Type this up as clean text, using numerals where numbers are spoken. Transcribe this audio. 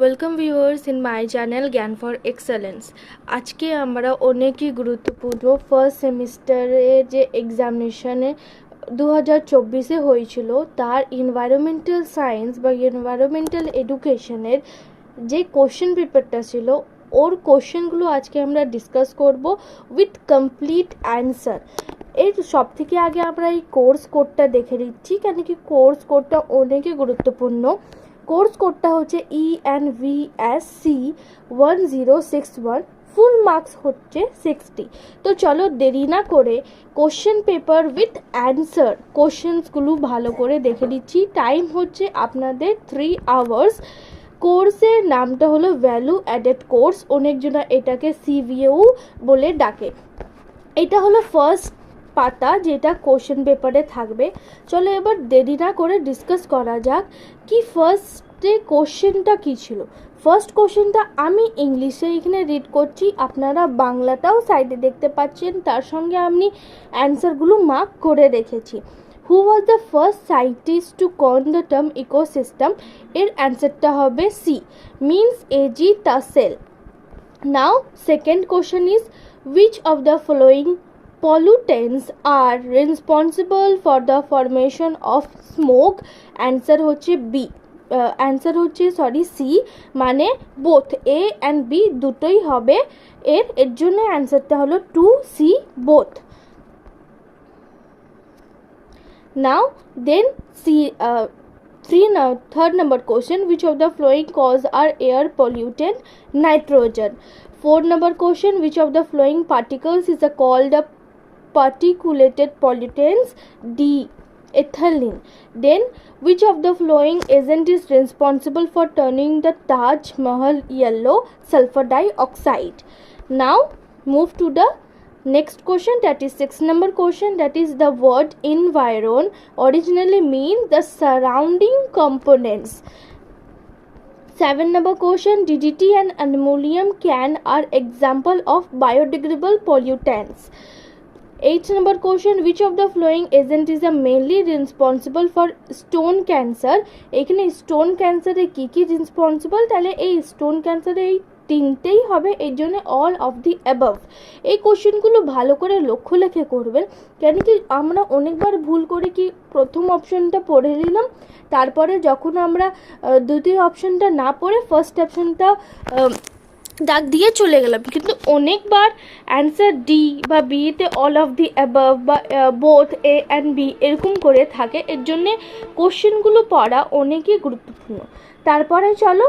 Welcome viewers in my channel জ্ঞান for excellence. আজকে আমরা অনেকই গুরুত্বপূর্ণ ফার্স্ট সেমিস্টারে যে এক্সামিনেশনে 2024-এ হয়েছিল তার এনভায়রনমেন্টাল সায়েন্স বা এনভায়রনমেন্টাল এডুকেশনের যে কোশ্চেন পেপারটা ছিল ওর কোশ্চেনগুলো আজকে আমরা ডিসকাস করব উইথ কমপ্লিট অ্যান্সার। এর সব থেকে আগে আমরা এই কোর্স কোডটা দেখে নিচ্ছি, কেন কি কোর্স কোডটা অনেকই গুরুত্বপূর্ণ। কোর্স কোডটা হচ্ছে ENVSC 1061, ফুল মার্কস হচ্ছে 60। তো চলো দেরি না করে কোশ্চেন পেপার উইথ অ্যান্সার কোশ্চেন্সগুলো ভালো করে দেখে নিচ্ছি। টাইম হচ্ছে আপনাদের 3 আওয়ার্স। কোর্সের নামটা হলো ভ্যালু অ্যাডেড কোর্স, অনেকজনা এটাকে CVU বলে ডাকে। এটা হলো ফার্স্ট পাতা যেটা কোশ্চেন পেপারে থাকবে। চলো এবার দেরি না করে ডিসকাস করা যাক কি ফার্স্টে কোশ্চেনটা কী ছিল। ফার্স্ট কোশ্চেনটা আমি ইংলিশে এখানে রিড করছি, আপনারা বাংলাটাও সাইডে দেখতে পাচ্ছেন, তার সঙ্গে আমি অ্যান্সারগুলো মার্ক করে রেখেছি। Who was the first scientist to coin the term ecosystem? এর অ্যান্সারটা হবে C, means AG Tansley. Now second question is which of the following pollutants are responsible for the formation of smoke? Answer হচ্ছে B, answer হচ্ছে C, মানে both A and B দুটোই হবে এর জন্য অ্যান্সারটা হলো 2C, both. Now then third number question, which of the following cause are air pollutant? Nitrogen. Fourth number question, which of the following particles is called a particulated pollutants? D, ethylene. Then which of the following agent is responsible for turning the Taj Mahal yellow? Sulfur dioxide. Now move to the next question, that is 6 number question, that is the word environ originally mean the surrounding components. 7 number question, DDT and ammonium can are example of biodegradable pollutants. 8 number question, which of the following agent is mainly responsible for stone cancer? এখানে stone ক্যান্সারে কী কী responsible, তাহলে এই stone ক্যান্সারে এই তিনটেই হবে, এই জন্য অল অফ দি অ্যাবাভ। এই কোশ্চেনগুলো ভালো করে লক্ষ্য রেখে করবেন, কেন কি আমরা অনেকবার ভুল করে কি প্রথম অপশনটা পড়ে নিলাম, তারপরে যখন আমরা দ্বিতীয় অপশনটা না পড়ে ফার্স্ট অপশনটা দাগ দিয়ে চলে গেলাম, কিন্তু অনেকবার অ্যান্সার ডি বা বিতে অল অফ দি অ্যাবাভ বা বোথ A and B এরকম করে থাকে, এর জন্যে কোশ্চেনগুলো পড়া অনেকই গুরুত্বপূর্ণ। তারপরে চলো